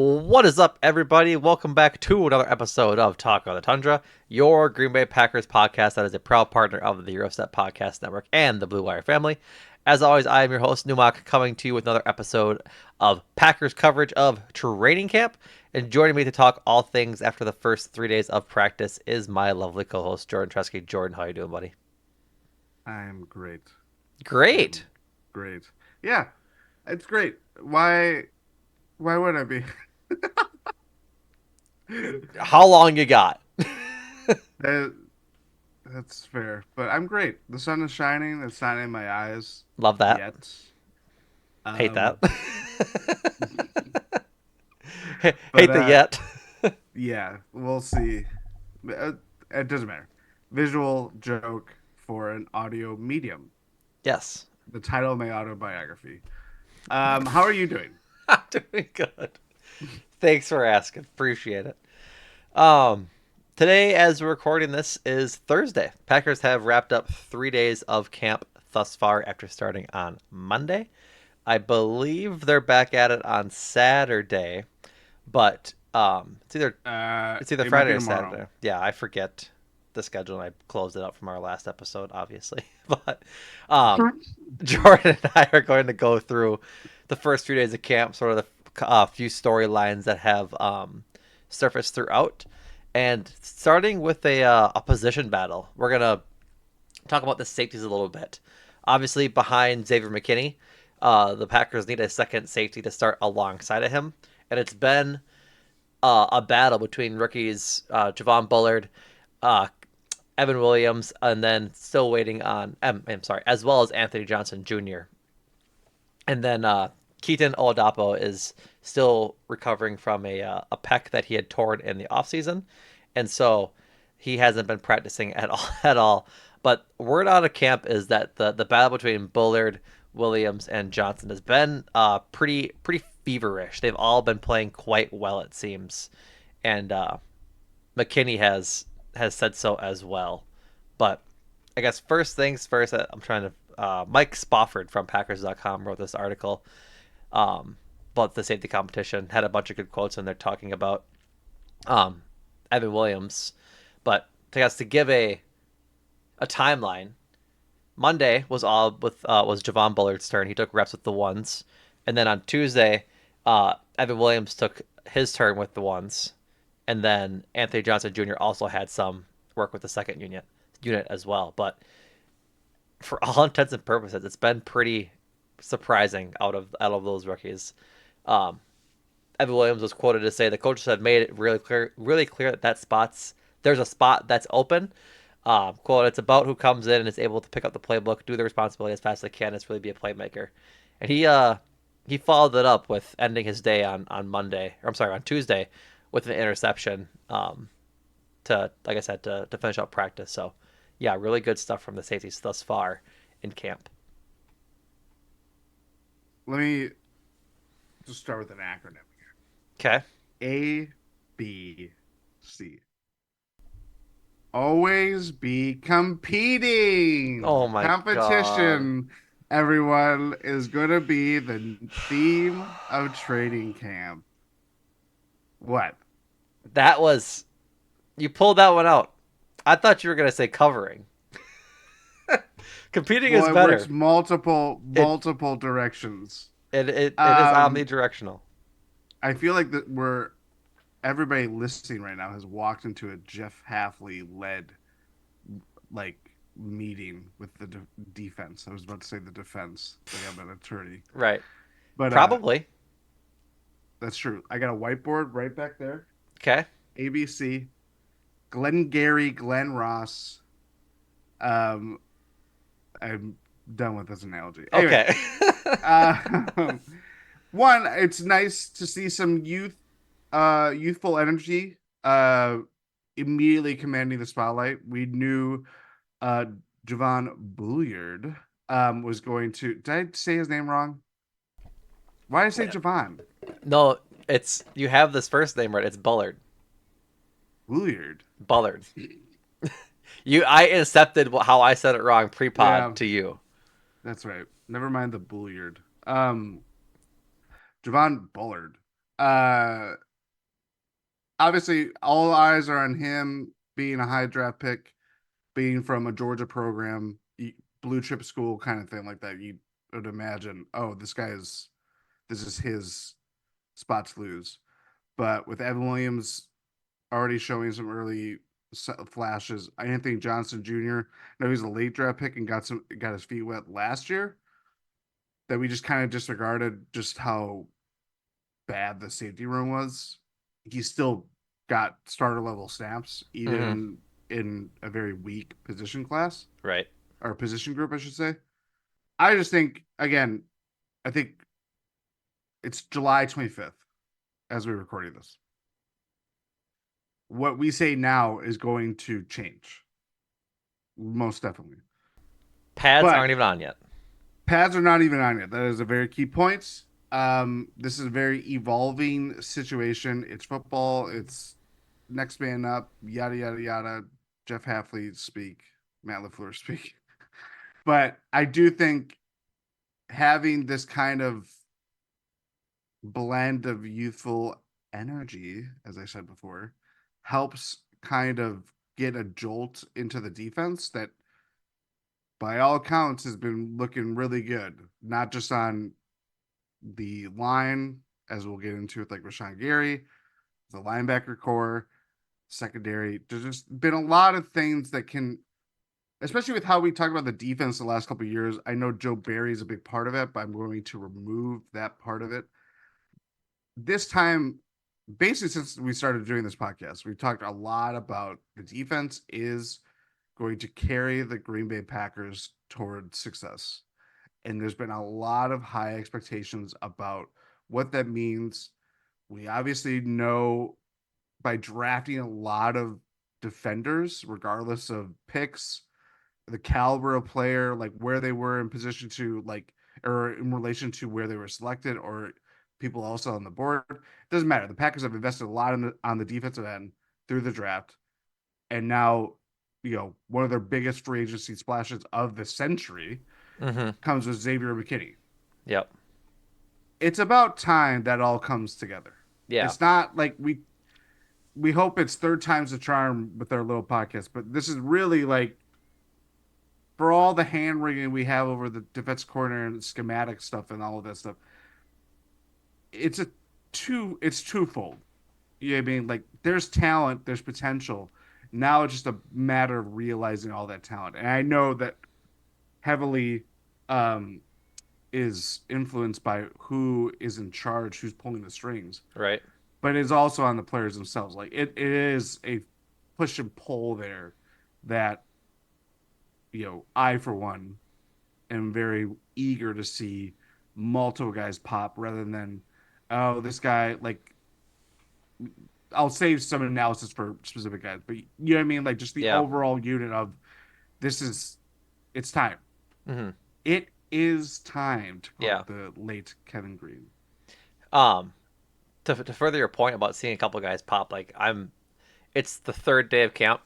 What is up, everybody? Welcome back to another episode of Talk on the Tundra, your Green Bay Packers podcast that is a proud partner of the Eurostep Podcast Network and the Blue Wire family. As always, I am your host, Numac, coming to you with another episode of Packers coverage of training camp. And joining me to talk all things after the first 3 days of practice is my lovely co-host, Jordan Tresky. Jordan, how you doing, buddy? I'm great. Great. I'm great. Yeah, it's great. Why would I be? How long you got? That, that's fair. But I'm great. The sun is shining. It's not in my eyes Love that. yet. Hate that. Um, but Hate the yet. yeah, we'll see. Uh, It doesn't matter. Visual joke for an audio medium. Yes. The title of my autobiography. How are you doing? I'm doing good. Thanks for asking. Appreciate it. Um, Today, as we're recording this, is Thursday. Packers have wrapped up 3 days of camp thus far after starting on Monday. I believe they're back at it on Saturday, but it's either It might Friday be or tomorrow. Saturday. Yeah, I forget the schedule and I closed it up from our last episode, obviously. But um, Jordan and I are going to go through the first 3 days of camp, sort of the few storylines that have surfaced throughout, and starting with a position battle. We're gonna talk about the safeties a little bit. Obviously, behind Xavier McKinney, the Packers need a second safety to start alongside of him, and it's been a battle between rookies Javon Bullard, uh, Evan Williams, and then still waiting on I'm sorry, as well as Anthony Johnson Jr. And then Keaton Oladapo is still recovering from a pec that he had torn in the offseason. And so he hasn't been practicing at all at all. But word out of camp is that the battle between Bullard, Williams, and Johnson has been pretty feverish. They've all been playing quite well, it seems, and McKinney has said so as well. But I guess first things first, I'm trying to. Mike Spofford from Packers.com wrote this article um, about the safety competition. Had a bunch of good quotes in there talking about um, Evan Williams. But I guess to give a timeline, Monday was Javon Bullard's turn. He took reps with the ones, and then on Tuesday, Evan Williams took his turn with the ones, and then Anthony Johnson Jr. also had some work with the second unit as well. But for all intents and purposes, it's been pretty surprising out of those rookies. Um, Evan Williams was quoted to say the coaches had made it really clear that there's a spot that's open. Quote, it's about who comes in and is able to pick up the playbook, do the responsibility as fast as they can, and really be a playmaker. And he followed it up with ending his day on Monday, or I'm sorry, on Tuesday, with an interception. To like I said to finish up practice. So yeah, really good stuff from the safeties thus far in camp. Let me just start with an acronym. Okay. A, B, C. Always be Oh competing. my god. Competition, everyone, is going to be the theme of training camp. What? That was you pulled that one out. I thought you were gonna say covering. Competing is Well, it works better. multiple It multiple directions. it is Um, omnidirectional. I feel like that we're everybody listening right now has walked into a Jeff Halfley led like meeting with the defense. I was about to say the defense, like I'm an attorney, Right. but Probably. that's true. I got a whiteboard right back there. Okay. ABC, Glenn Gary, Glenn Ross. Um, I'm done with this analogy. Anyway, Okay. uh, one, it's nice to see some youthful energy, immediately commanding the spotlight. We knew uh, Javon Bulliard was going to. Did I say his name wrong? Why did I say Javon No, it's you have this first name right. It's Bullard. Bulliard? Bullard. I accepted how I said it wrong pre-pod Yeah, to you. that's right. Never mind the Bulliard. Javon Bullard. Uh, Obviously, all eyes are on him being a high draft pick, being from a Georgia program, blue chip school kind of thing like that. You would imagine, oh, this is his spot to lose. But with Evan Williams already showing some early flashes, Anthony Johnson Jr. No, he's a late draft pick and got his feet wet last year. That we just kind of disregarded just how bad the safety room was. He still got starter level snaps, Mm-hmm. even in a very weak position class Right. or position group, I should say. I just think, again, I think it's July 25th as we're recording this. What we say now is going to change, most definitely. Pads But aren't even on yet. pads are not even on yet. That is a very key point. This is a very evolving situation. It's football. It's next man up. Yada yada yada. Jeff Halfley speak. Matt LaFleur speak. But I do think having this kind of blend of youthful energy, as I said before, helps kind of get a jolt into the defense that, by all accounts, has been looking really good. Not just on the line, as we'll get into with like Rashawn Gary, the linebacker core, secondary. There's just been a lot of things that can, especially with how we talked about the defense the last couple of years. I know Joe Barry is a big part of it, but I'm going to remove that part of it. This time, basically, since we started doing this podcast, we've talked a lot about the defense is going to carry the Green Bay Packers toward success. And there's been a lot of high expectations about what that means. We obviously know by drafting a lot of defenders, regardless of picks, the caliber of player, like where they were in position to like, or in relation to where they were selected, or people also on the board. It doesn't matter. The Packers have invested a lot on the defensive end through the draft, and now, one of their biggest free agency splashes of the century Mm-hmm. comes with Xavier McKinney. Yep. It's about time that all comes together. Yeah. It's not like we hope it's third time's the charm with our little podcast, but this is really like, for all the hand wringing we have over the defense corner and schematic stuff and all of that stuff, it's it's twofold. You know what I mean? Like there's talent, there's potential. Now it's just a matter of realizing all that talent. And I know that heavily um is influenced by who is in charge, who's pulling the strings, Right. but it's also on the players themselves. Like it is a push and pull there that, I for one am very eager to see multiple guys pop rather than, oh, this guy, like, I'll save some analysis for specific guys, but you know what I mean? Like just the Yeah. overall unit of this is, it's time. Mm-hmm. It is time, to Yeah. quote the late Kevin Green. Um, to further your point about seeing a couple guys pop, like it's the third day of camp.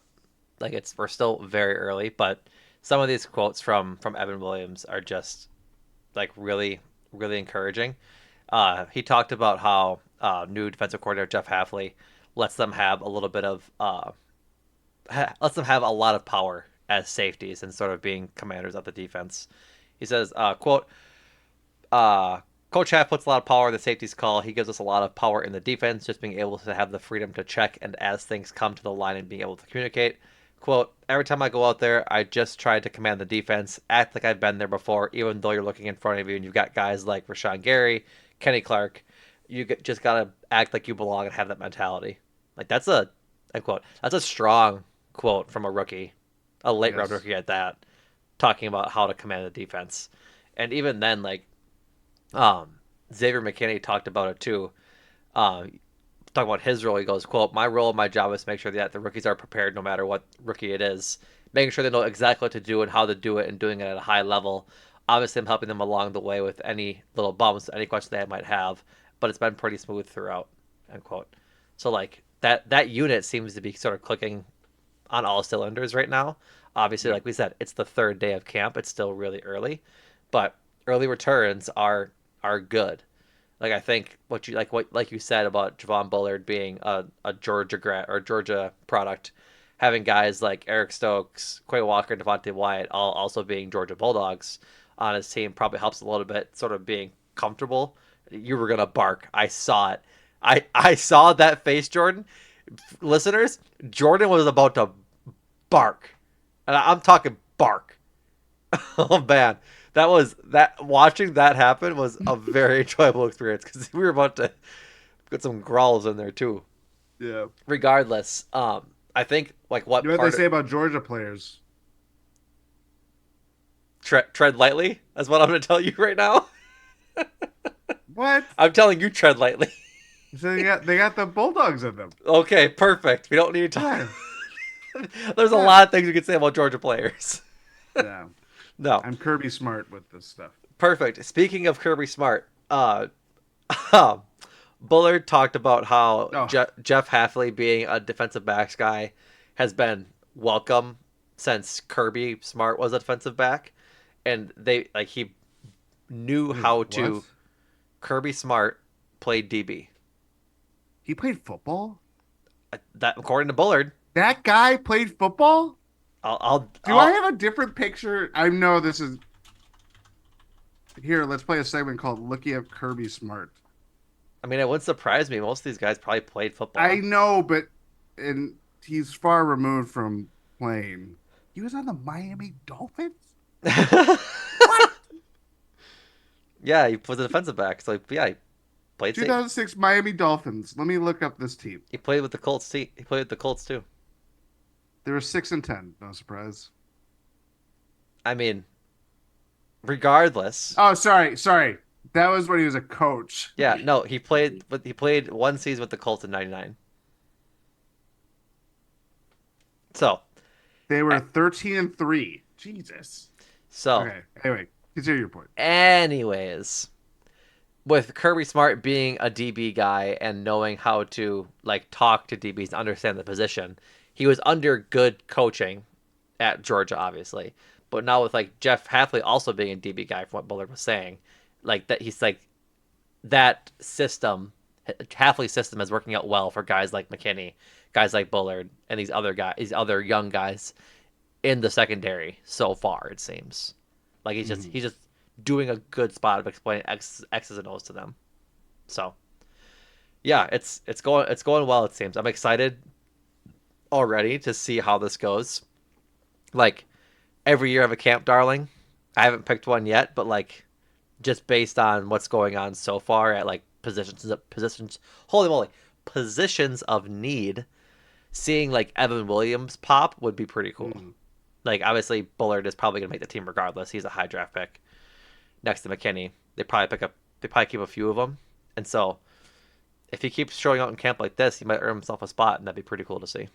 Like we're still very early, but some of these quotes from Evan Williams are just like really really encouraging. He talked about how new defensive coordinator Jeff Halfley lets them have a little bit of lets them have a lot of power as safeties and sort of being commanders of the defense. He says, "quote Coach Half puts a lot of power in the safeties call. He gives us a lot of power in the defense, just being able to have the freedom to check and as things come to the line and being able to communicate. Quote, every time I go out there, I just try to command the defense, act like I've been there before, even though you're looking in front of you and you've got guys like Rashawn Gary, Kenny Clark. Just got to act like you belong and have that mentality. Like, I quote, that's a strong quote from a rookie, a late round Yes. rookie at that, talking about how to command the defense. And even then, like, um, Xavier McKinney talked about it too. Talking about his role, he goes, "quote My role, my job is to make sure that the rookies are prepared, no matter what rookie it is, making sure they know exactly what to do and how to do it, and doing it at a high level. Obviously, I'm helping them along the way with any little bumps, any questions they might have, but it's been pretty smooth throughout." End quote. So like that unit seems to be sort of clicking on all cylinders right now. Obviously, Yep. like we said, it's the third day of camp. It's still really early, but early returns are good. Like I think what you said about Javon Bullard being a Georgia grad or Georgia product, having guys like Eric Stokes, Quay Walker, Devontae Wyatt all also being Georgia Bulldogs on his team probably helps a little bit, sort of being comfortable. You were gonna bark. I saw it. I saw that face, Jordan. Listeners, Jordan was about to bark, and I'm talking bark. Oh man, that watching that happen was a very enjoyable experience because we were about to get some growls in there too. Yeah. Regardless, I think like You what know what they part of say about Georgia players? tread lightly. That's what I'm going to tell you right now. What? I'm telling you, tread lightly. So they got the Bulldogs in them. Okay, perfect. We don't need to talk. Yeah. There's a Yeah. lot of things we could say about Georgia players. Yeah. No, I'm Kirby Smart with this stuff. perfect. Speaking of Kirby Smart, Bullard talked about how Oh, Jeff Halfley being a defensive backs guy has been welcome since Kirby Smart was a defensive back, and they like he knew wait, how what? to. Kirby Smart played DB. He played football? That according to Bullard, That guy played football? Do I I'll have a different picture? I know this is here. Let's play a segment called "Looking at Kirby Smart." I mean, it wouldn't surprise me. Most of these guys probably played I football. know, but and he's far removed from playing. He was on the Miami Dolphins. What? Yeah, he was a defensive back, so yeah, he played safe. 2006 Miami Dolphins. Let me look up this team. He played with the Colts. He played with the Colts too. They were 6-10. No surprise. I mean, regardless, Oh, sorry. That was when he was a coach. yeah, no, he played one season with the Colts in '99. So, They eh, were 13-3. Jesus. so, Okay. Anyway, continue your point. anyways, with Kirby Smart being a DB guy and knowing how to like talk to DBs and understand the position, he was under good coaching at Georgia, obviously. But now with like Jeff Halfley also being a DB guy, from what Bullard was saying, like that he's like that system, Halfley's system is working out well for guys like McKinney, guys like Bullard, and these other young guys in the secondary so far. It seems like Mhm. he's just doing a good spot of explaining X's and O's to them. So yeah, it's going well. It seems I'm excited already to see how this goes. Like every year I have a camp darling. I haven't picked one yet, but like just based on what's going on so far at like positions, holy moly, positions of need, seeing like Evan Williams pop would be pretty cool. Mhm. Like obviously Bullard is probably gonna make the team regardless. He's a high draft pick next to McKinney. They probably keep a few of them, and so if he keeps showing out in camp like this, he might earn himself a spot, and that'd be pretty cool to see.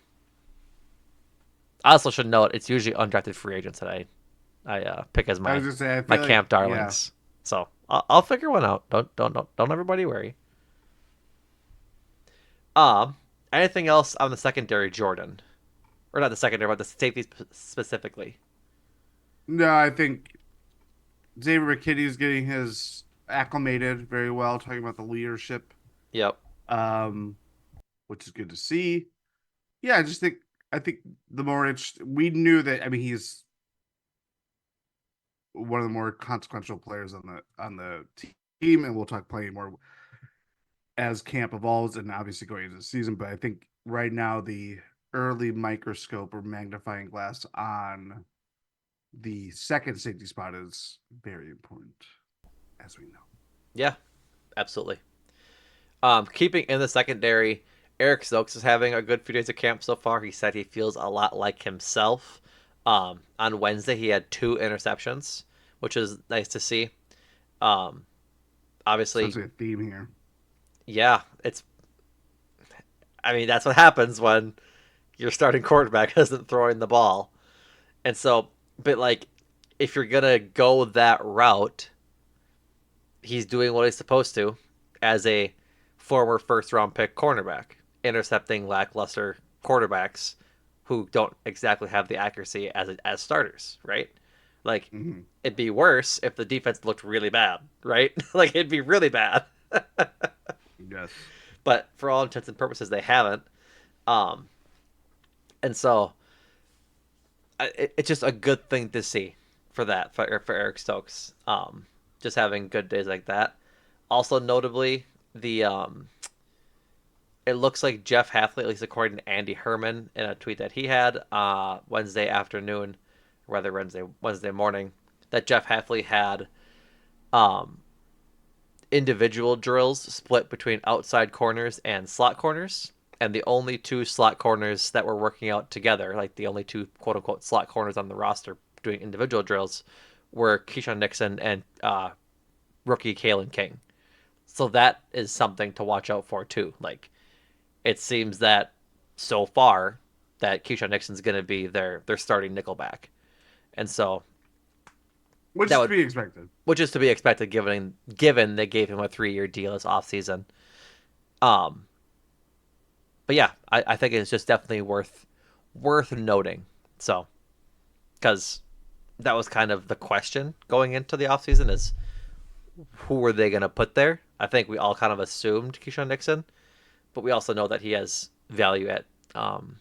I also should note it's usually undrafted free agents that I pick as I my was just saying, I my feel like, camp yeah. darlings. So I'll figure one out. Don't everybody worry. Um, anything else on the secondary, Jordan, or not the secondary, but the safety specifically? No, I think Xavier McKinney is getting his acclimated very well, talking about the leadership, Yep. um, which is good to see. Yeah, I think the more we knew that. I mean, he's one of the more consequential players on the team, and we'll talk plenty more as camp evolves and obviously going into the season. But I think right now the early microscope or magnifying glass on the second safety spot is very important, as we know. Yeah. Absolutely. Keeping in the secondary, Eric Stokes is having a good few days of camp so far. He said he feels a lot like himself. On Wednesday, he had 2 interceptions, which is nice to see. Um, obviously, Essentially a theme here. yeah, it's. I mean, that's what happens when your starting quarterback isn't throwing the ball, and so, but like, if you're gonna go that route, he's doing what he's supposed to, as a former first round pick cornerback, intercepting lackluster quarterbacks who don't exactly have the accuracy as starters, right? Like Mm-hmm. it'd be worse if the defense looked really bad, right? Like it'd be really bad. Yes. But for all intents and purposes, they haven't. Um, and so it's just a good thing to see for that for Eric Stokes. Just having good days like that. Also, notably, the it looks like Jeff Halfley, at least according to Andy Herman in a tweet that he had Wednesday afternoon, or rather Wednesday morning, that Jeff Halfley had um, individual drills split between outside corners and slot corners. And the only two slot corners that were working out together, like the only two quote unquote slot corners on the roster doing individual drills, were Keyshawn Nixon and rookie Kalen King. So that is something to watch out for too. Like it seems that so far that Keyshawn Nixon's going to be their starting nickelback, and so Which that is to would be expected. which is to be expected given they gave him a 3 year deal this offseason. Um, but yeah, I think it's just definitely worth noting. So because that was kind of the question going into the offseason is who were they going to put there? I think we all kind of assumed Keyshawn Nixon, but we also know that he has value at um,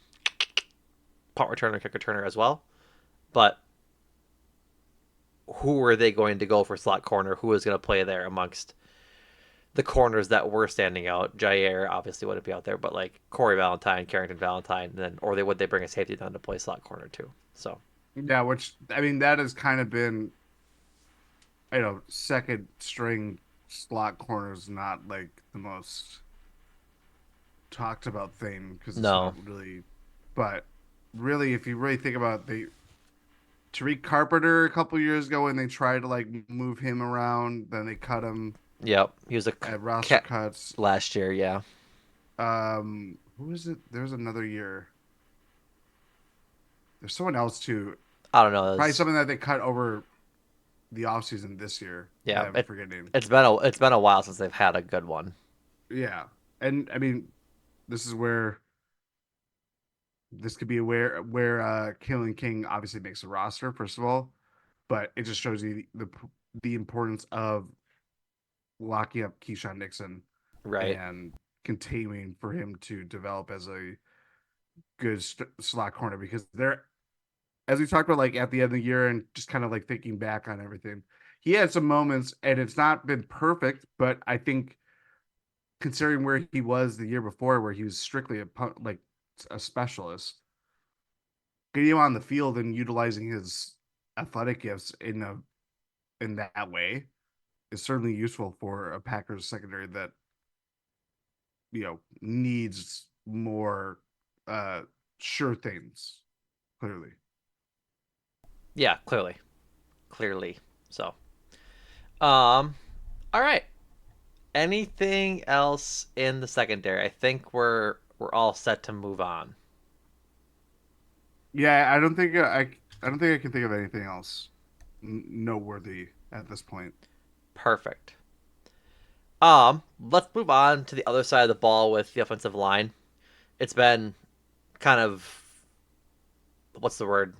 punt returner, kick returner as well. But who were they going to go for slot corner? Who was going to play there amongst the corners that were standing out? Jair obviously wouldn't be out there, but like Corey Valentine, Carrington Valentine, and then or would they bring a safety down to play slot corner too? So Yeah, which I mean that has kind of been, second string slot corners not like the most talked about thing because it's no, not really, but really, if you really think about the Tariq Carpenter a couple years ago when they tried to like move him around, then they cut him yep, he was a at roster cat cuts. last year. Yeah, Who is it? There's another year. There's someone else too. I don't know. It Probably was, something that they cut over the offseason this year that yeah, I'm forgetting. it's been a while since they've had a good one. Yeah. And I mean, this is where this could be where Killing King obviously makes a roster, first of all, but it just shows you the importance of locking up Keyshawn Nixon Right. and continuing for him to develop as a good slot corner because they're as we talked about like at the end of the year and just kind of like thinking back on everything, he had some moments and it's not been perfect, but I think considering where he was the year before, where he was strictly like a specialist, getting him on the field and utilizing his athletic gifts in that way is certainly useful for a Packers secondary that needs more uh sure things clearly. Yeah, clearly. So, um, all right. Anything else in the secondary? I think we're all set to move on. Yeah, I don't think I can think of anything else noteworthy at this point. Perfect. Let's move on to the other side of the ball with the offensive line. It's been kind of what's the word?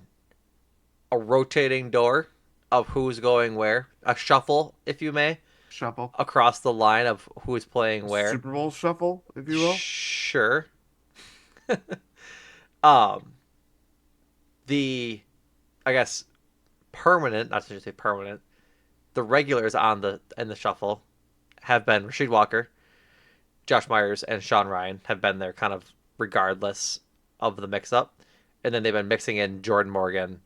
A rotating door of who's going where, a shuffle, if you may, Shuffle, across the line of who's playing where. Super Bowl shuffle, if you will. Sure. Um, the I guess permanent, not to say permanent, the regulars on the in the shuffle have been Rasheed Walker, Josh Myers, and Sean Ryan have been there kind of regardless of the mix up. And then they've been mixing in Jordan Morgan,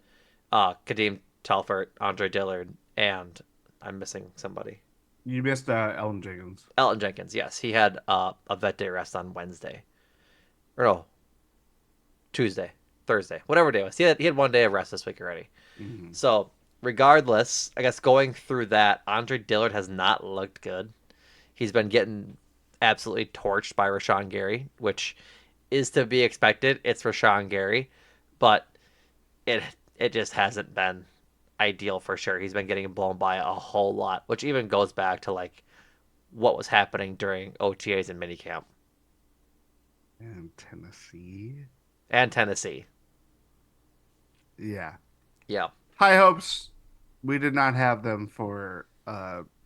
Kadeem Telfort, Andre Dillard, and I'm missing somebody. You missed Ellen Jenkins. Elton Jenkins, yes. He had a vet day rest on Wednesday. Or no, Tuesday, Thursday, whatever day it was. He had 1 day of rest this week already. Mm-hmm. So, regardless, I guess going through that, Andre Dillard has not looked good. He's been getting absolutely torched by Rashawn Gary, which is to be expected. It's Rashawn Gary, but it it just hasn't been ideal for sure. He's been getting blown by a whole lot, which even goes back to like what was happening during OTAs and minicamp And Tennessee. and Tennessee. Yeah. Yeah, High hopes. We did not have them for.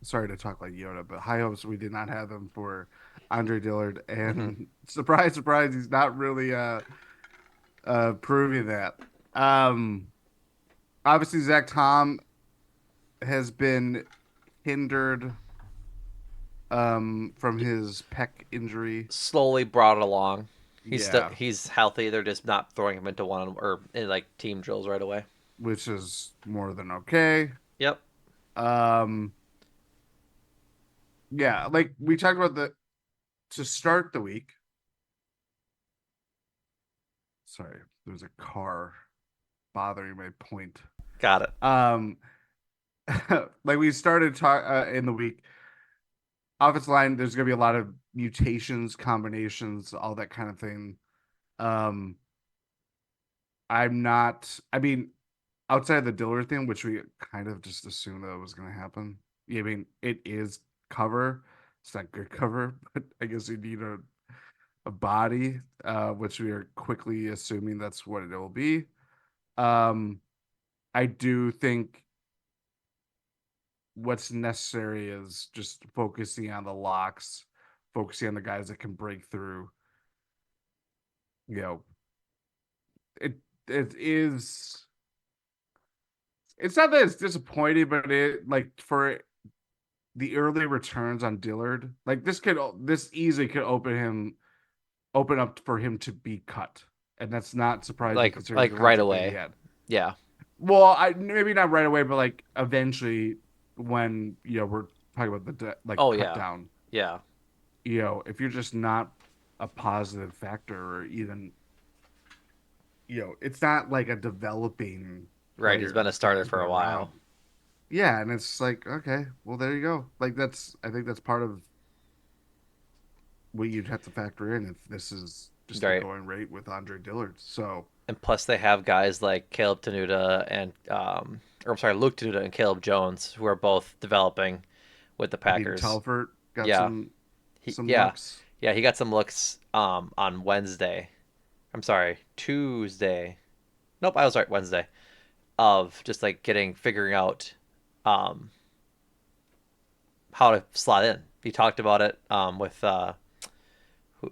Sorry to talk like Yoda, but high hopes we did not have them for Andre Dillard, Hmm. and surprise, surprise, he's not really proving that. Um, Obviously Zach Tom has been hindered from his pec injury. Slowly brought it along. Yeah, He's healthy. They're just not throwing him into one or in like team drills right away. which is more than okay. Yep. Um, yeah, like we talked about the to start the week. Sorry, there's a car bothering my point. Got it. Um, like we started talk in the week, offensive line. There's gonna be a lot of mutations, combinations, all that kind of thing. Um, I'm not. I mean, outside of the Diller thing, which we kind of just assumed that was gonna happen. Yeah, I mean, it is cover. It's not good cover, but I guess you need a body, which we are quickly assuming that's what it will be. Um, I do think what's necessary is just focusing on the locks, focusing on the guys that can break through. You know, it it is. It's not that it's disappointing, but it like for the early returns on Dillard, like this easily could open up for him to be cut, and that's not surprising considering the Right contract that he away. had. Yeah. Well, I maybe not right away, but like eventually, when we're talking about like Oh cut yeah. down, Yeah. if you're just not a positive factor or even it's not like a developing Right. He's player been a that's going starter to for stick a while. around. Yeah, and it's like, okay, well there you go. Like I think that's part of what you'd have to factor in if this is just the Right. going rate with Andre Dillard. So And plus they have guys like Caleb Tanuda and or I'm sorry, Luke Tanuda and Caleb Jones who are both developing with the Aiden Packers. Telfort got Yeah. some Yeah. looks. Yeah, he got some looks on Wednesday. I'm sorry, Tuesday. Nope, I was right, Wednesday. Of just like figuring out um how to slot in. He talked about it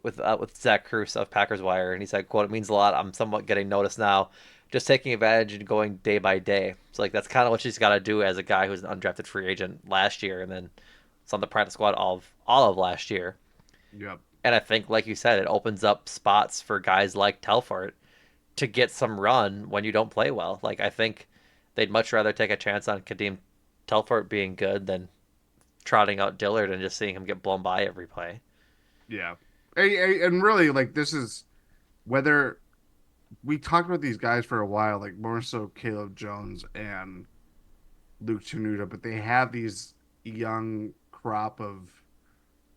with Zach Cruz of Packers Wire, and he said, "quote It means a lot. I'm somewhat getting noticed now, just taking advantage and going day by day. So like that's kind of what she's got to do as a guy who's an undrafted free agent last year, and then it's on the practice squad all of last year. Yep. And I think, like you said, it opens up spots for guys like Telfort to get some run when you don't play well. Like I think they'd much rather take a chance on Kadeem Telfort being good than trotting out Dillard and just seeing him get blown by every play. Yeah. And really, like this is whether we talked about these guys for a while, like more so Caleb Jones and Luke Tenuta, but they have these young crop of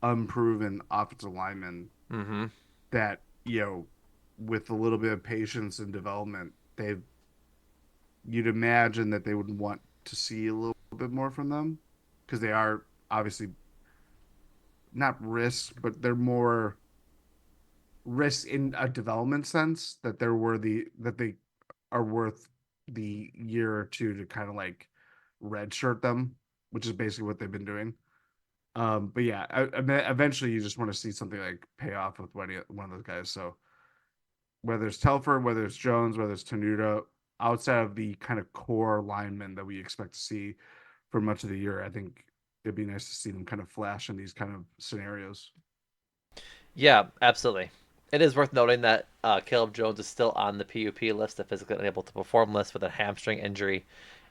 unproven offensive linemen Mm-hmm. that, with a little bit of patience and development, you'd imagine that they would want to see a little bit more from them because they are obviously not risk, but they're more risk in a development sense that they are worth the year or two to kind of like redshirt them, which is basically what they've been doing. But yeah, eventually you just want to see something like pay off with one of those guys. So whether it's Telford, whether it's Jones, whether it's Tenuta, outside of the kind of core linemen that we expect to see for much of the year, I think it'd be nice to see them kind of flash in these kind of scenarios. Yeah, absolutely. It is worth noting that Caleb Jones is still on the PUP list, the physically unable to perform list with a hamstring injury,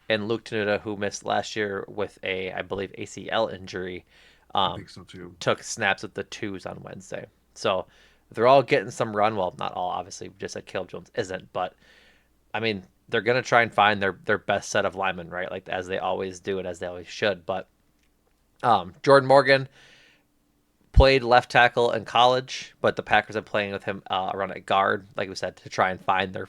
and Luke Tenuta, who missed last year with a, I believe, ACL injury, I um, think so too. took snaps with the twos on Wednesday. So they're all getting some run. Well, not all, obviously, just like Caleb Jones isn't, but I mean, they're gonna try and find their best set of linemen, right? Like as they always do and as they always should. But Jordan Morgan played left tackle in college, but the Packers are playing with him around at guard, like we said, to try and find their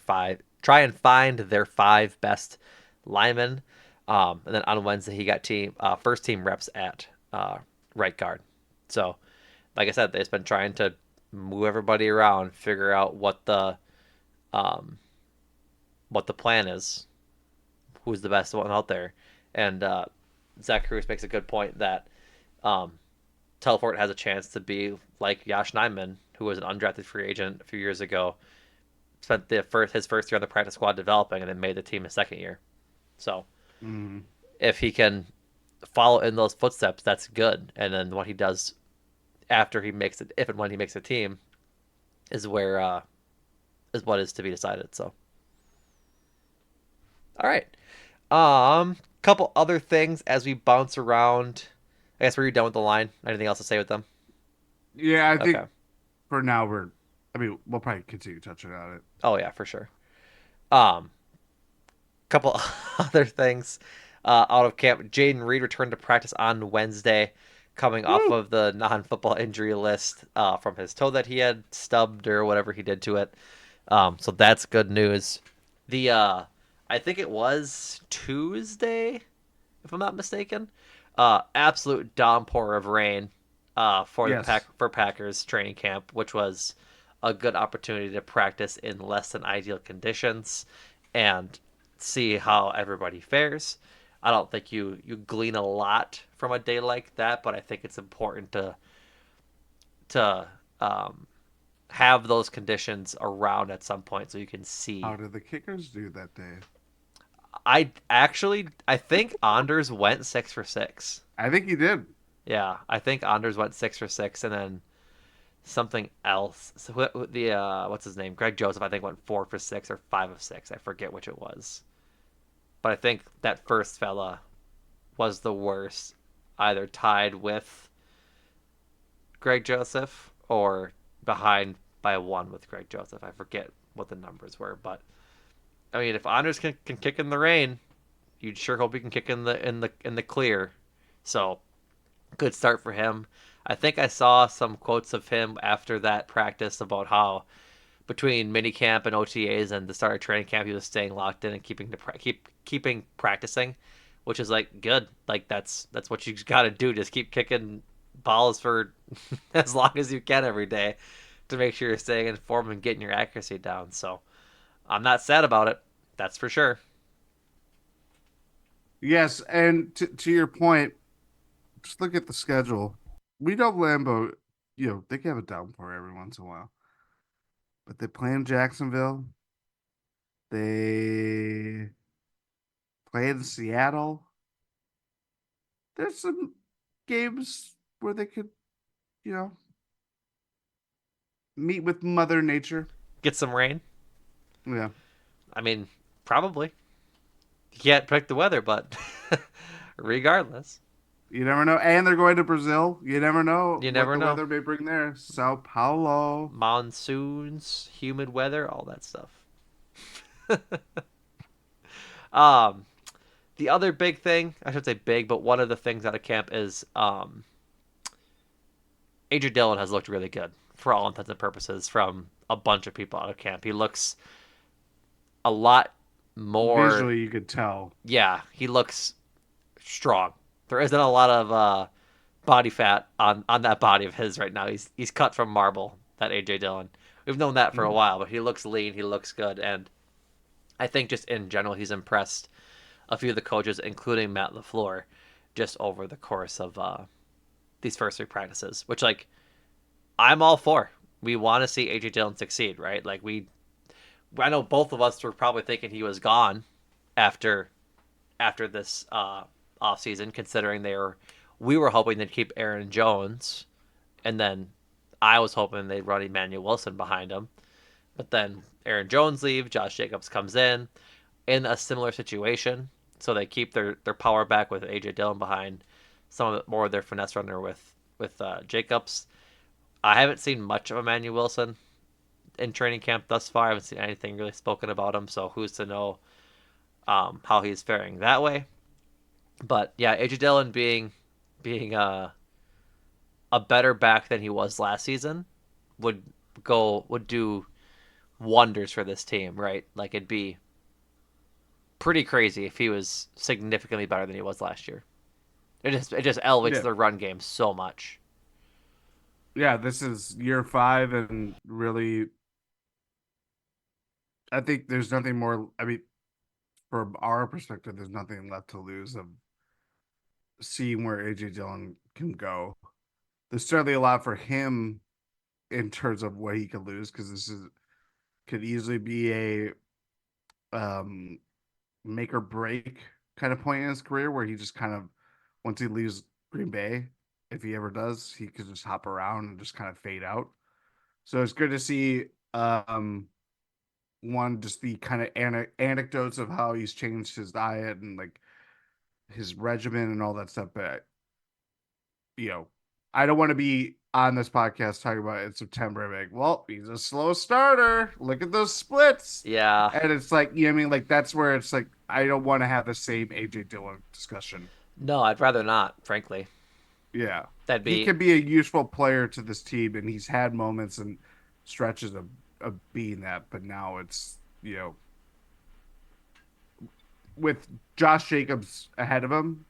five best linemen. And then on Wednesday he got first team reps at right guard. So, like I said, they've been trying to move everybody around, figure out um, what the plan is, who's the best one out there, and Zach Cruz makes a good point that um, Telfort has a chance to be like Yash Nyman, who was an undrafted free agent a few years ago, spent his first year on the practice squad developing, and then made the team his second year. So Mm. if he can follow in those footsteps, that's good. And then what he does after he makes it, if and when he makes a team, is where is what is to be decided. So all right, couple other things as we bounce around. I guess we're done with the line. Anything else to say with them? Yeah, I Okay. think for now I mean, we'll probably continue touching on it. Oh yeah, for sure. Um, couple other things out of camp. Jaden Reed returned to practice on Wednesday, coming off Woo! of the non-football injury list from his toe that he had stubbed or whatever he did to it. So that's good news. The I think it was Tuesday, if I'm not mistaken. Absolute downpour of rain for Yes. Packers training camp, which was a good opportunity to practice in less than ideal conditions and see how everybody fares. I don't think you glean a lot from a day like that, but I think it's important to have those conditions around at some point so you can How see. did the kickers do that day? I think Anders went 6 for 6. I think he did. Yeah, I think Anders went 6 for 6, and then something else. So the what's his name? Greg Joseph, I think, went 4 for 6 or 5 of 6. I forget which it was, but I think that first fella was the worst, either tied with Greg Joseph or behind by one with Greg Joseph. I forget what the numbers were, but I mean, if Anders can kick in the rain, you'd sure hope he can kick in the clear. So good start for him. I think I saw some quotes of him after that practice about how between minicamp and OTAs and the start of training camp, he was staying locked in and keeping practicing, which is like good. Like that's what you got to do. Just keep kicking balls for as long as you can every day to make sure you're staying in form and getting your accuracy down. So I'm not sad about it. That's for sure. Yes, and to your point, just look at the schedule. We know Lambeau, they can have a downpour every once in a while, but they play in Jacksonville. They play in Seattle. There's some games where they could, you know, meet with Mother Nature. Get some rain. Yeah, I mean, probably. You can't predict the weather, but regardless, you never know. And they're going to Brazil. You never know you what never the know. weather may bring there. Sao Paulo. Monsoons, humid weather, all that stuff. um, the other big thing, I should say big, but one of the things out of camp is AJ Dillon has looked really good for all intents and purposes from a bunch of people out of camp. He looks a lot more, Visually, you could tell. yeah, he looks strong. There isn't a lot of body fat on that body of his right now. He's cut from marble. That AJ Dillon. We've known that for a Mhm. while, but he looks lean. He looks good, and I think just in general, he's impressed a few of the coaches, including Matt LaFleur, just over the course of these first three practices. Which, like, I'm all for. We want to see AJ Dillon succeed, right? Like I know both of us were probably thinking he was gone after this off season, considering we were hoping they'd keep Aaron Jones, and then I was hoping they'd run Emmanuel Wilson behind him. But then Aaron Jones leaves, Josh Jacobs comes in a similar situation, so they keep their power back with AJ Dillon behind some of more of their finesse runner with Jacobs. I haven't seen much of Emmanuel Wilson in training camp thus far. I haven't seen anything really spoken about him, so who's to know how he's faring that way. But yeah, AJ Dillon being a better back than he was last season would would do wonders for this team, right? Like it'd be pretty crazy if he was significantly better than he was last year. It just elevates Yeah. the run game so much. Yeah, this is year five, and really, I think there's nothing more. I mean, from our perspective, there's nothing left to lose. seeing where AJ Dillon can go. There's certainly a lot for him in terms of what he could lose because this is could easily be a um, make or break kind of point in his career where he just kind of once he leaves Green Bay, if he ever does, he could just hop around and just kind of fade out. So it's good to see one just the kind of anecdotes of how he's changed his diet and like his regimen and all that stuff. But you know, I don't want to be on this podcast talking about it in September. I'm like, well, he's a slow starter. Look at those splits. Yeah. And it's like, you know what I mean? Like, that's where it's like, I don't want to have the same AJ Dillon discussion. No, I'd rather not, frankly. Yeah. That'd He be could be a useful player to this team, and he's had moments and stretches of being that. But now it's, you know, with Josh Jacobs ahead of him,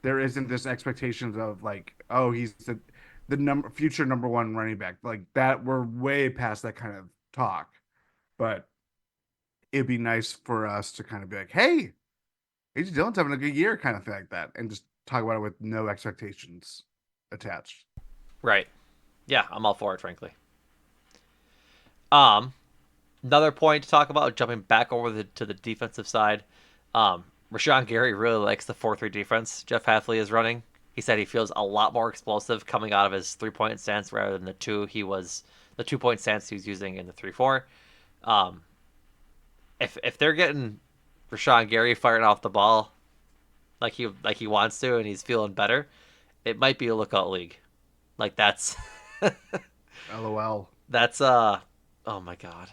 there isn't this expectations of like, oh, he's the number future number one running back like that. We're way past that kind of talk, but it'd be nice for us to kind of be like, hey, AJ Dillon's having a good year, kind of thing like that, and just talk about it with no expectations attached. right. Yeah, I'm all for it, frankly. Um, Another point to talk about, jumping back over to the defensive side. Rashawn Gary really likes the 4-3 defense Jeff Hafley is running. He said he feels a lot more explosive coming out of his 3 point stance rather than the 2 point stance he was using in the 3-4. Um, if they're getting Rashawn Gary firing off the ball like he wants to and he's feeling better, it might be a lookout league. Like LOL. that's oh my god.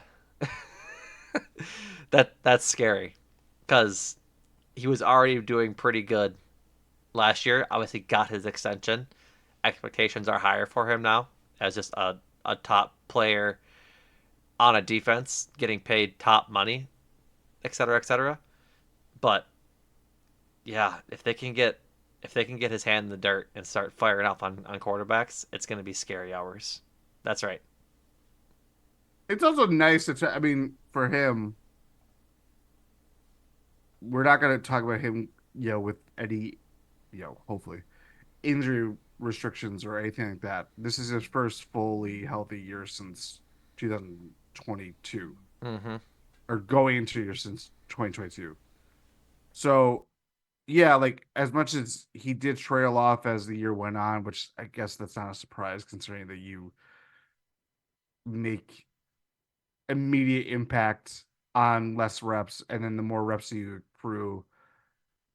That's scary because he was already doing pretty good last year. Obviously, got his extension. Expectations are higher for him now as just a top player on a defense, getting paid top money, et cetera, et cetera. But yeah, if they can get his hand in the dirt and start firing off on quarterbacks, it's going to be scary hours. That's right. It's also nice to. I mean, for him, we're not going to talk about him, you know, with any, you know, hopefully injury restrictions or anything like that. This is his first fully healthy year since 2022, Mm-hmm. or going into year since 2022. So yeah, like as much as he did trail off as the year went on, which I guess that's not a surprise considering that you make immediate impact on less reps, and then the more reps you accrue,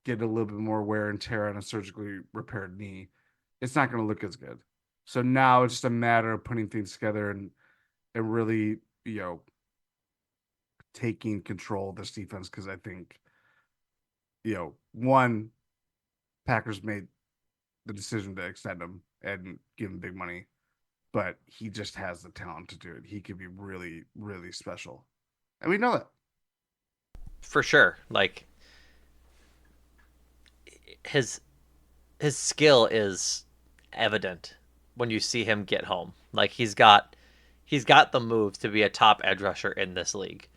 get a little bit more wear and tear on a surgically repaired knee. It's not going to look as good. So now it's just a matter of putting things together and really, you know, taking control of this defense because I think, you know, one, Packers made the decision to extend him and give him big money, but he just has the talent to do it. He could be really, really special. And we know that. For sure. Like his his skill is evident when you see him get home. Like he's got the moves to be a top edge rusher in this league.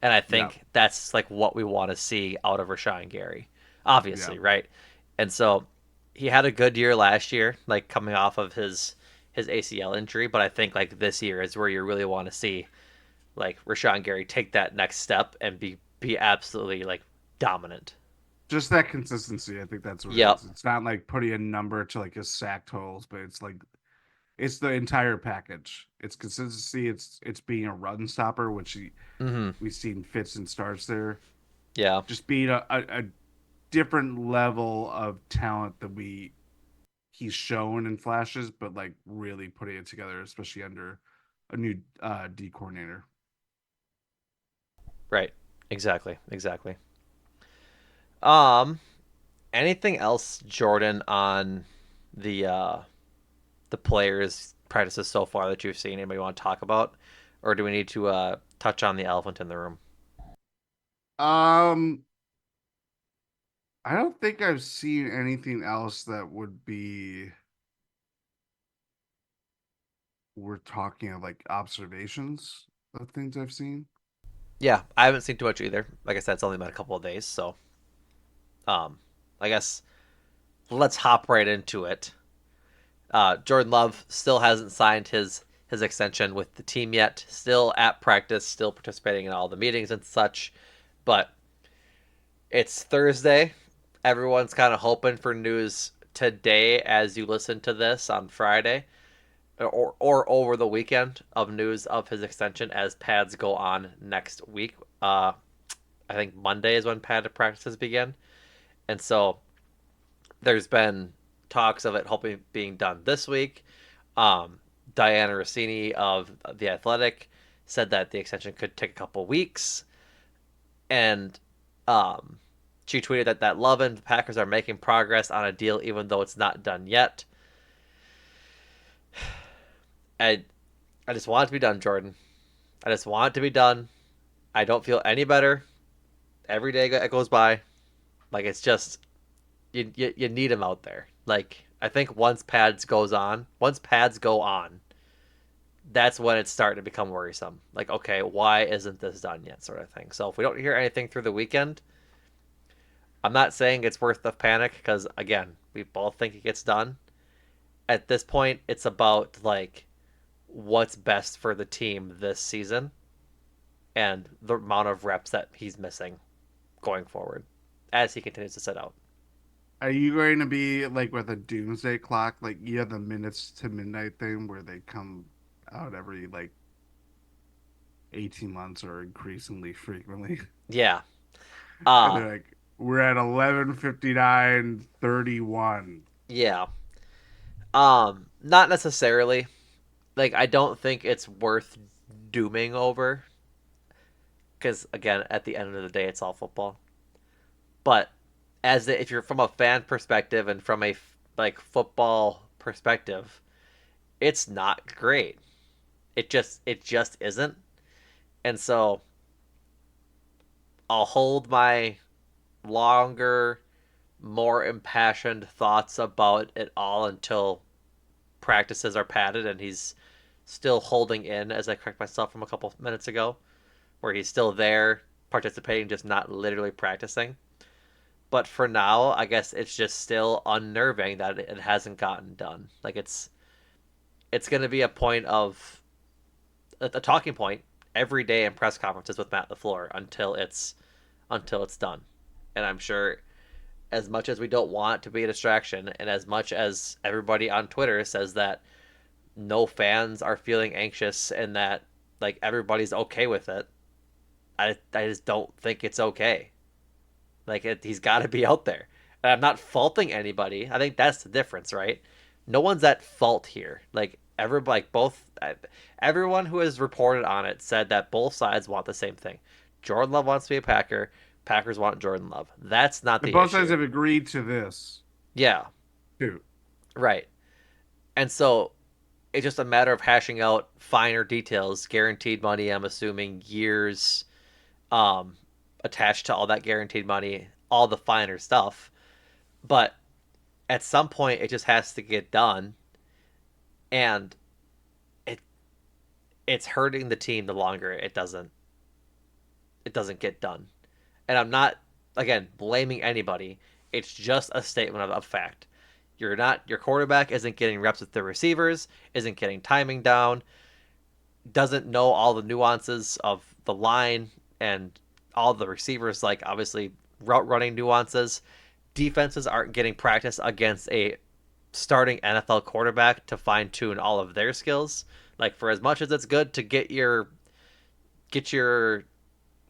And I Yeah. think that's like what we want to see out of Rashawn Gary. Yeah. Obviously, right? And so he had a good year last year, like coming off of his ACL injury, but I think like this year is where you really want to see like Rashawn Gary take that next step and be absolutely like dominant. Just that consistency. I think that's what it Yep. is. It's not like putting a number to like his sack totals, but it's like it's the entire package. It's consistency. It's being a run stopper, which Mm-hmm. we've seen fits and starts there. Yeah. Just being a different level of talent that he's shown in flashes, but like really putting it together, especially under a new D coordinator. Right. Exactly. Exactly. Um Anything else, Jordan, on the players practices so far that you've seen? Anybody want to talk about, or do we need to touch on the elephant in the room? Um, I don't think I've seen anything else that would be we're talking of like observations of things I've seen. Yeah, I haven't seen too much either. Like I said, it's only been a couple of days, so um, I guess let's hop right into it. Jordan Love still hasn't signed his extension with the team yet. Still at practice, still participating in all the meetings and such. But it's Thursday. Everyone's kind of hoping for news today as you listen to this on Friday or over the weekend of news of his extension as pads go on next week. I think Monday is when pad practices begin. And so there's been talks of it hoping being done this week. Um, Diana Rossini of The Athletic said that the extension could take a couple weeks. And um, she tweeted that Love and the Packers are making progress on a deal even though it's not done yet. I, I just want it to be done, Jordan. I just want it to be done. I don't feel any better every day that goes by. Like it's just you need him out there. Like I think once pads go on, that's when it's starting to become worrisome. Like okay, why isn't this done yet, sort of thing. So if we don't hear anything through the weekend, I'm not saying it's worth the panic because again, we both think it gets done. At this point, it's about like what's best for the team this season and the amount of reps that he's missing going forward as he continues to sit out. Are you going to be like with a doomsday clock? Like you have the minutes to midnight thing where they come out every like 18 months or increasingly frequently. Yeah. And Uh they're like, we're at 11:59:31. yeah. Not necessarily. Like I don't think it's worth dooming over because again, at the end of the day, it's all football. But if you're from a fan perspective and from a like football perspective, it's not great. It just isn't. And so I'll hold my longer, more impassioned thoughts about it all until practices are padded and he's still holding in, as I correct myself from a couple minutes ago, where he's still there participating, just not literally practicing. But for now, I guess it's just still unnerving that it hasn't gotten done. Like it's going to be a point of a talking point every day in press conferences with Matt LaFleur until it's done. And I'm sure as much as we don't want it to be a distraction and as much as everybody on Twitter says that no fans are feeling anxious and that like everybody's okay with it, I just don't think it's okay. Like he's got to be out there. And I'm not faulting anybody. I think that's the difference, right? No one's at fault here. Like everyone who has reported on it said that both sides want the same thing. Jordan Love wants to be a Packer. Packers want Jordan Love. That's not The the both sides issue. have agreed to this Yeah, too. right. And so it's just a matter of hashing out finer details, guaranteed money, I'm assuming years um attached to all that guaranteed money, all the finer stuff. But at some point it just has to get done and it it's hurting the team the longer it doesn't get done. And I'm not again blaming anybody. It's just a statement of fact. Your quarterback isn't getting reps with the receivers, isn't getting timing down, doesn't know all the nuances of the line and all the receivers like obviously route running nuances. Defenses aren't getting practice against a starting NFL quarterback to fine tune all of their skills. Like for as much as it's good to get your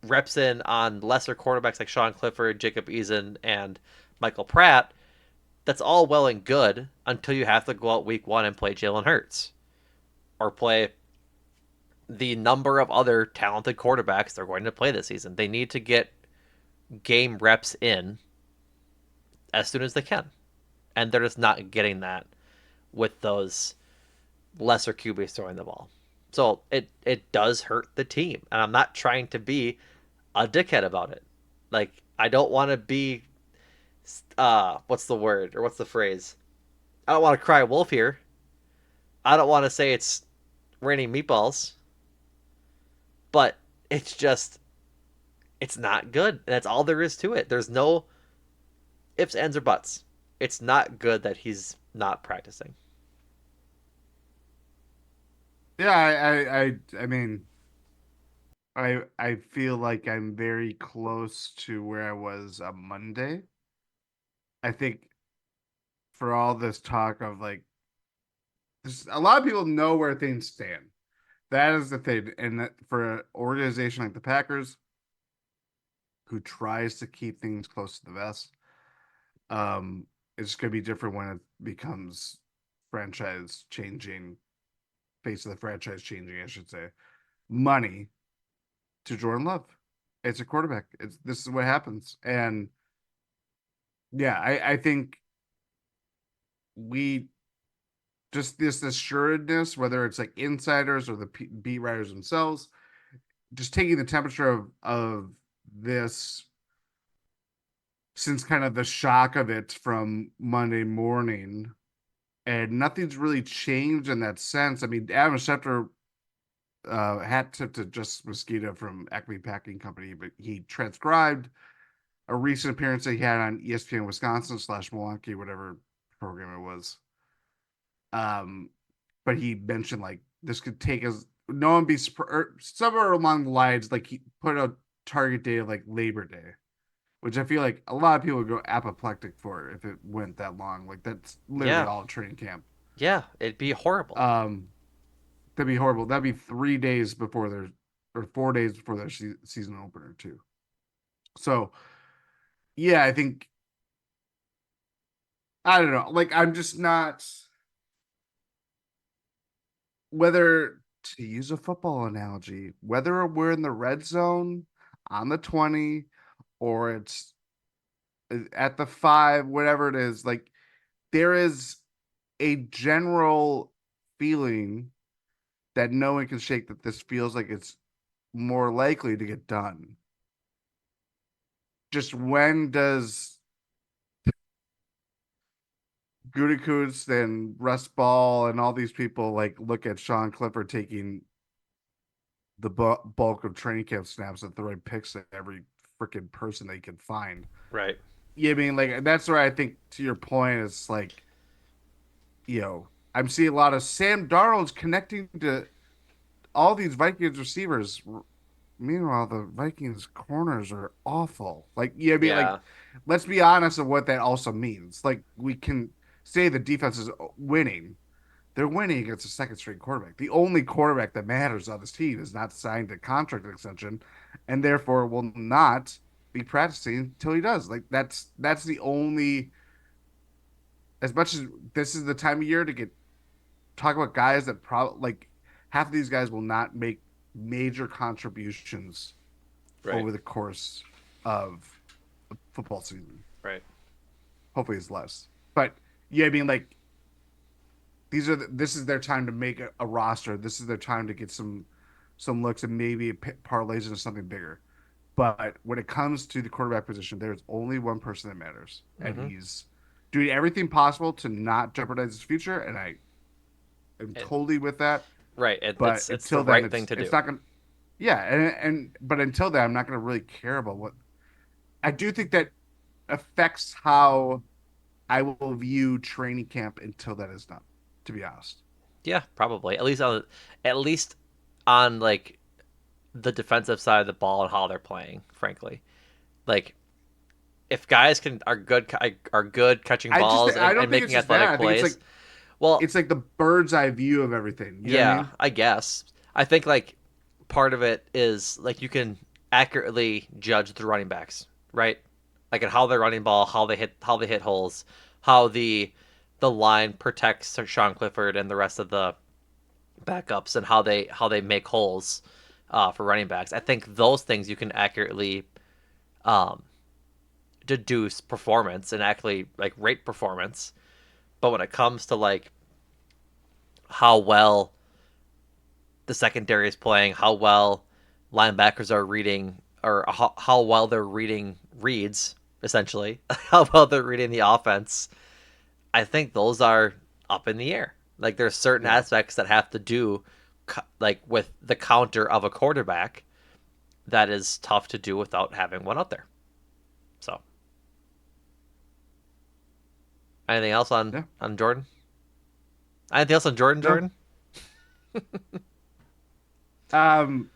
reps in on lesser quarterbacks like Sean Clifford, Jacob Eason, and Michael Pratt, that's all well and good until you have to go out week one and play Jalen Hurts or play the number of other talented quarterbacks they're going to play this season. They need to get game reps in as soon as they can. And they're just not getting that with those lesser QBs throwing the ball. So it does hurt the team. And I'm not trying to be a dickhead about it. Like I don't want to be what's the word or what's the phrase? I don't want to cry wolf here. I don't want to say it's raining meatballs, but it's just it's not good. And that's all there is to it. There's no ifs, ands, or buts. it's not good that he's not practicing. Yeah, I mean, I feel like I'm very close to where I was on Monday. I think for all this talk of like, a lot of people know where things stand. That is the thing, and that for an organization like the Packers, who tries to keep things close to the vest, um, it's going to be different when it becomes franchise changing, face of the franchise changing, I should say, money to Jordan Love. It's a quarterback. This is what happens, and yeah, I think we just this assuredness, whether it's like insiders or the beat writers themselves, just taking the temperature of this since kind of the shock of it from Monday morning, and nothing's really changed in that sense. I mean, Adam Schefter hat tip to Justice Mosquito from Acme Packing Company, but he transcribed a recent appearance that he had on ESPN Wisconsin slash Milwaukee, whatever program it was. Um, but he mentioned like this could take us no one be somewhere along the lines like he put a target date of like Labor Day, which I feel like a lot of people would go apoplectic for if it went that long. Like that's literally Yeah, all training camp. yeah, it'd be horrible. Um, that'd be horrible. That'd be 3 days before their or 4 days before their season opener too. So yeah, I think I don't know. Like I'm just not whether to use a football analogy, whether we're in the red zone on the 20 or it's at the 5, whatever it is, like there is a general feeling that no one can shake that this feels like it's more likely to get done. Just when does Gutekunst and Russ Ball and all these people like look at Sean Clifford taking the bulk of training camp snaps and throwing picks at every freaking person they can find? Right. Yeah, I mean, like that's where I think to your point is like, I'm seeing a lot of Sam Darnold's connecting to all these Vikings receivers. Meanwhile, the Vikings corners are awful. Like, yeah, I mean, like, Yeah. let's be honest of what that also means. Like, we can say the defense is winning. They're winning against a second string quarterback. The only quarterback that matters on this team is not signed a contract extension, and therefore will not be practicing until he does. Like, that's the only. As much as this is the time of year to get talk about guys that probably like half of these guys will not make major contributions Right. over the course of the football season. Right. Hopefully, it's less. But yeah, I mean, like this is their time to make a roster. This is their time to get some looks and maybe parlays into something bigger. But when it comes to the quarterback position, there's only one person that matters, and Mm-hmm. he's doing everything possible to not jeopardize his future. And I am It, totally with that. right. But It's the until then, right thing to it's do. not gonna. Yeah, and but until then, I'm not gonna really care about what I do think that affects how I will view training camp until that is done. To be honest, Yeah, probably. At least on like the defensive side of the ball and how they're playing. Frankly, like if guys can are good catching balls I don't and think it's making just that. athletic I think plays, well, it's like the bird's eye view of everything. You know what I yeah, mean? I guess. I think like part of it is like you can accurately judge the running backs, right? Like at how they're running ball, how they hit holes, how the line protects Sean Clifford and the rest of the backups, and how they make holes for running backs. I think those things you can accurately um, deduce performance and actually like rate performance. But when it comes to like how well the secondary is playing, how well linebackers are reading, or how well they're reading reads, essentially, how well they're reading the offense, I think those are up in the air. Like there's certain Yeah. aspects that have to do like with the counter of a quarterback that is tough to do, without having one out there. So, Anything else Yeah. on Jordan? Anything else on Jordan? No. Jordan? Um.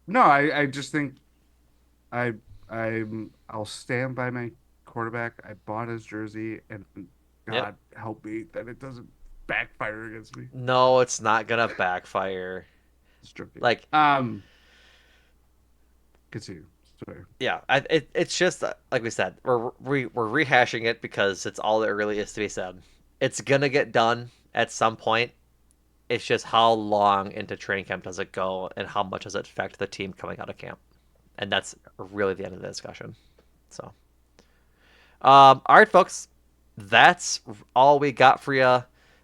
No. I just think I I'll stand by my quarterback. I bought his jersey, and Yep. God help me that it doesn't backfire against me. No, it's not gonna backfire. Just joking. Like, Continue. Sorry. yeah, it's just like we said, we're rehashing it because it's all there really is to be said. It's gonna get done at some point. It's just how long into training camp does it go, and how much does it affect the team coming out of camp, and that's really the end of the discussion. So, all right, folks, that's all we got for you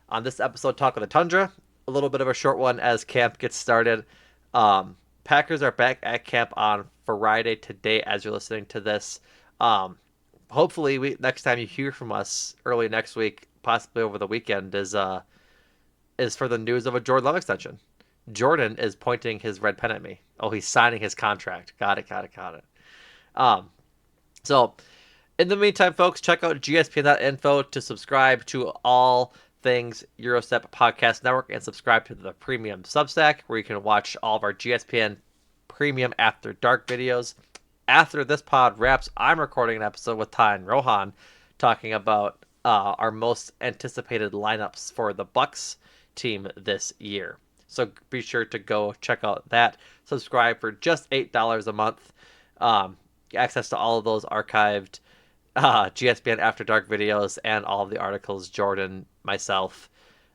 on this episode. Talk of the Tundra. A little bit of a short one as camp gets started. Packers are back at camp on Friday today as you're listening to this. Um, hopefully, we next time you hear from us early next week, possibly over the weekend, is for the news of a Jordan Love extension. Jordan is pointing his red pen at me. Oh, he's signing his contract. Got it. Got it. Got it. Um, so in the meantime, folks, check out gspn.info to subscribe to all things Eurostep Podcast Network and subscribe to the premium Substack where you can watch all of our GSPN premium After Dark videos. After this pod wraps, I'm recording an episode with Ty and Rohan talking about our most anticipated lineups for the Bucks team this year. So be sure to go check out that. Subscribe for just $8 a month. Um, Access to all of those archived GSPN After Dark videos and all of the articles Jordan, myself,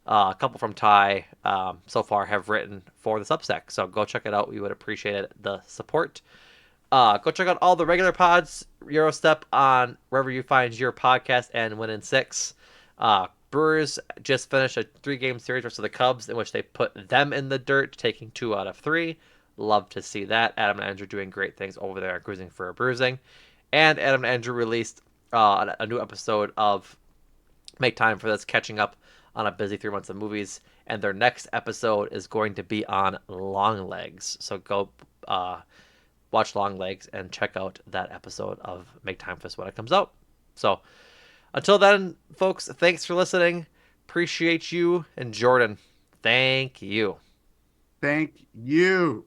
a couple from Ty so far have written for the Substack. So go check it out. We would appreciate the support. Go check out all the regular pods, Eurostep on wherever you find your podcast, and Win in Six. Brewers just finished a 3-game series versus the Cubs in which they put them in the dirt, taking 2 out of 3. Love to see that. Adam and Andrew doing great things over there at Cruising for a Bruising. And Adam and Andrew released a new episode of Make Time for This, catching up on a busy 3 months of movies. And their next episode is going to be on Long Legs. So go watch Long Legs and check out that episode of Make Time for This when it comes out. So until then, folks, thanks for listening. Appreciate you. And Jordan, thank you. Thank you.